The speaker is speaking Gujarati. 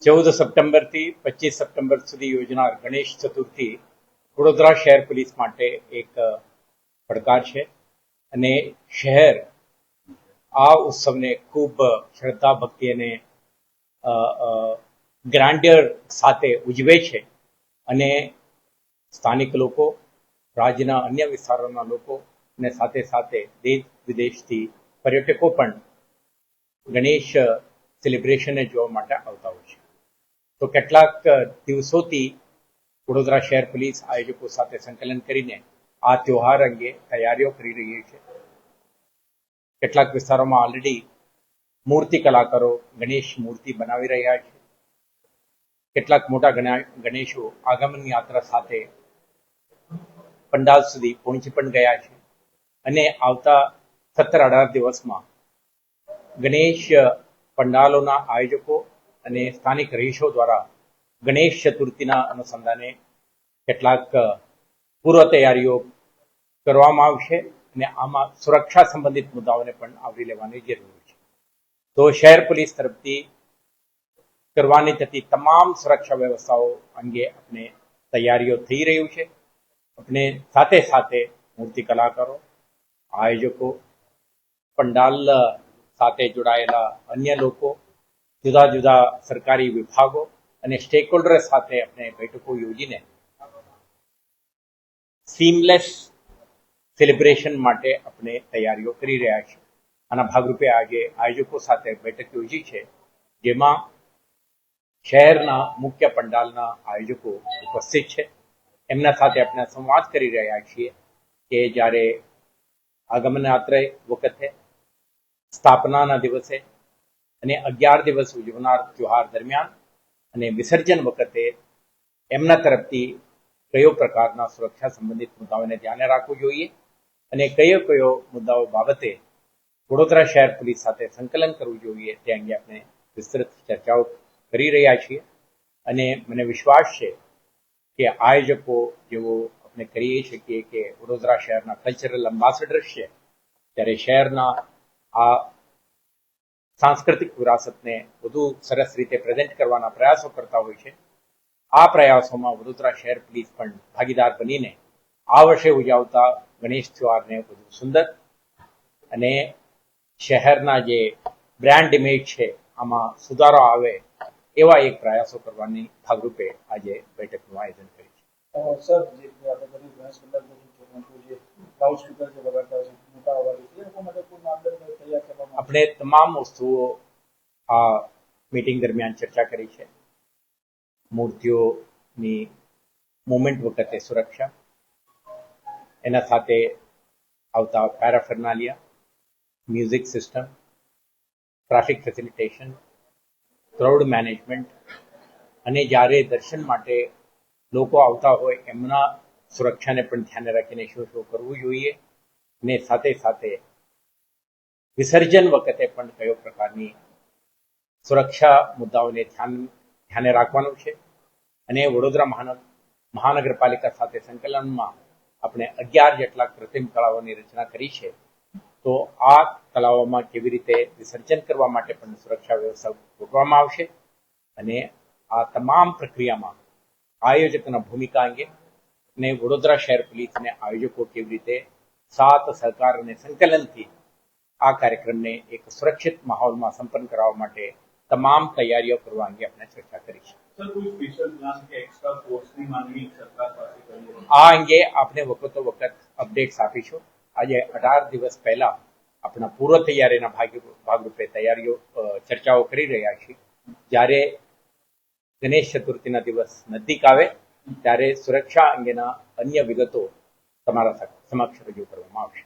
14 સપ્ટેમ્બરથી 25 સપ્ટેમ્બર સુધી યોજનાર ગણેશ ચતુર્થી વડોદરા શહેર પોલીસ માટે એક પડકાર છે અને શહેર આ ઉત્સવને ખૂબ શ્રદ્ધા ભક્તિ અને ગ્રાન્ડિયર સાથે ઉજવે છે અને સ્થાનિક લોકો, રાજ્યના અન્ય વિસ્તારોના લોકો અને સાથે સાથે દેશ વિદેશથી પર્યટકો પણ ગણેશ સેલિબ્રેશનને જોવા માટે આવતા હોય છે. તો કેટલાક દિવસોથી વડોદરા શહેર પોલીસ આયોજકો સાથે સંકલન કરીને આ તહેવાર અંગે તૈયારીઓ કરી રહી છે. કેટલાક વિસ્તારોમાં ઓલરેડી મૂર્તિ કલાકારો ગણેશ મૂર્તિ બનાવી રહ્યા છે. કેટલાક મોટા ગણેશો આગમન યાત્રા સાથે પંડાલ સુધી પહોંચી પણ ગયા છે અને આવતા 17-18 દિવસમાં ગણેશ પંડાલોના આયોજકો અને સ્થાનિક રહીશો દ્વારા ગણેશ ચતુર્થીના અનુસંધાને કેટલાક પૂર્વ તૈયારીઓ કરવામાં આવશે અને આમાં સુરક્ષા સંબંધિત મુદ્દાઓને પણ આવરી લેવાની જરૂર છે. તો શહેર પોલીસ તરફથી કરવાની થતી તમામ સુરક્ષા વ્યવસ્થાઓ અંગે આપણે તૈયારીઓ થઈ રહ્યું છે. આપણે સાથે સાથે મૂર્તિ કલાકારો, આયોજકો, પંડાલ સાથે જોડાયેલા અન્ય લોકો, જુદા જુદા સરકારી વિભાગો અને સ્ટેક હોલ્ડર સાથે આપણે બેઠકો યોજીને સીમલેસ સેલિબ્રેશન માટે આપણે તૈયારીઓ કરી રહ્યા છીએ. આના ભાગરૂપે આજે આયોજકો સાથે બેઠક યોજી છે, જેમાં શહેરના મુખ્ય પંડાલના આયોજકો ઉપસ્થિત છે. એમના સાથે આપણે સંવાદ કરી રહ્યા છીએ કે જ્યારે આગમન યાત્રા વખતે, સ્થાપનાના દિવસે અને 11 દિવસ ઉજવનાર ત્યોહાર દરમિયાન અને વિસર્જન વખતે એમના તરફથી કયો પ્રકારના સુરક્ષા સંબંધિત મુદ્દાઓને ધ્યાને રાખવું જોઈએ અને કયો મુદ્દાઓ બાબતે વડોદરા શહેર પોલીસ સાથે સંકલન કરવું જોઈએ તે અંગે આપણે વિસ્તૃત ચર્ચાઓ કરી રહ્યા છીએ. અને મને વિશ્વાસ છે કે આયોજકો જેવો આપણે કરીએ શકીએ કે વડોદરા શહેરના કલ્ચરલ એમ્બેસેડર છે, ત્યારે શહેરના આ સાંસ્કૃતિક વિરાસતને વધુ સરસ રીતે પ્રેઝન્ટ કરવાના પ્રયાસો કરતા હોય છે. આ પ્રયાસોમાં વડોદરા શહેર પોલીસ પણ ભાગીદાર બનીને આ વર્ષે ઉજવતા ગણેશ તહેવારને વધુ સુંદર અને શહેરના જે બ્રાન્ડ ઇમેજ છે આમાં સુધારો આવે એવા એક પ્રયાસો કરવાની ભાગરૂપે આજે બેઠકનું આયોજન કર્યું છે. સર, જે આપણે બધું ગણેશ મંડળ જે લાઉડ સ્પીકર જે વગાડતા હોય છે મોટા અવાજે, એ લોકો માટે કોઈ માપદંડ તૈયાર કરવામાં આપણે તમામ વસ્તુઓ આ મીટિંગ દરમિયાન ચર્ચા કરી છે. મૂર્તિઓની મુવમેન્ટ વખતે સુરક્ષા, એના સાથે આવતા paraphernalia, music system, traffic facilitation, crowd management અને જ્યારે દર્શન માટે લોકો આવતા હોય એમના સુરક્ષાને પણ ધ્યાને રાખીને શું કરવું જોઈએ અને સાથે સાથે વિસર્જન વખતે પણ કયો પ્રકારની સુરક્ષા મુદ્દાઓને ધ્યાને રાખવાનું છે. અને વડોદરા મહાનગરપાલિકા સાથે સંકલનમાં આપણે 11 જેટલા કૃત્રિમ તળાવોની રચના કરી છે. તો આ તળાવોમાં કેવી રીતે વિસર્જન કરવા માટે પણ સુરક્ષા વ્યવસ્થા ગોઠવવામાં આવશે અને આ તમામ પ્રક્રિયામાં આયોજકના ભૂમિકા અંગે અને વડોદરા શહેર પોલીસ અને આયોજકો કેવી રીતે સાથ સહકાર અને સંકલનથી આ કાર્યક્રમને એક સુરક્ષિત માહોલમાં સંપન્ન કરવા માટે તમામ તૈયારીઓ કરવા અંગે આપણે ચર્ચા કરી છે. આ અંગે આપણે વખતો વખત અપડેટ્સ આપીશું. આજે 18 દિવસ પહેલા આપણા પૂર્વ તૈયારીના ભાગરૂપે ચર્ચાઓ કરી રહ્યા છીએ. જ્યારે ગણેશ ચતુર્થીના દિવસ નજીક આવે ત્યારે સુરક્ષા અંગેના અન્ય વિગતો તમારા સમક્ષ રજૂ કરવામાં આવશે.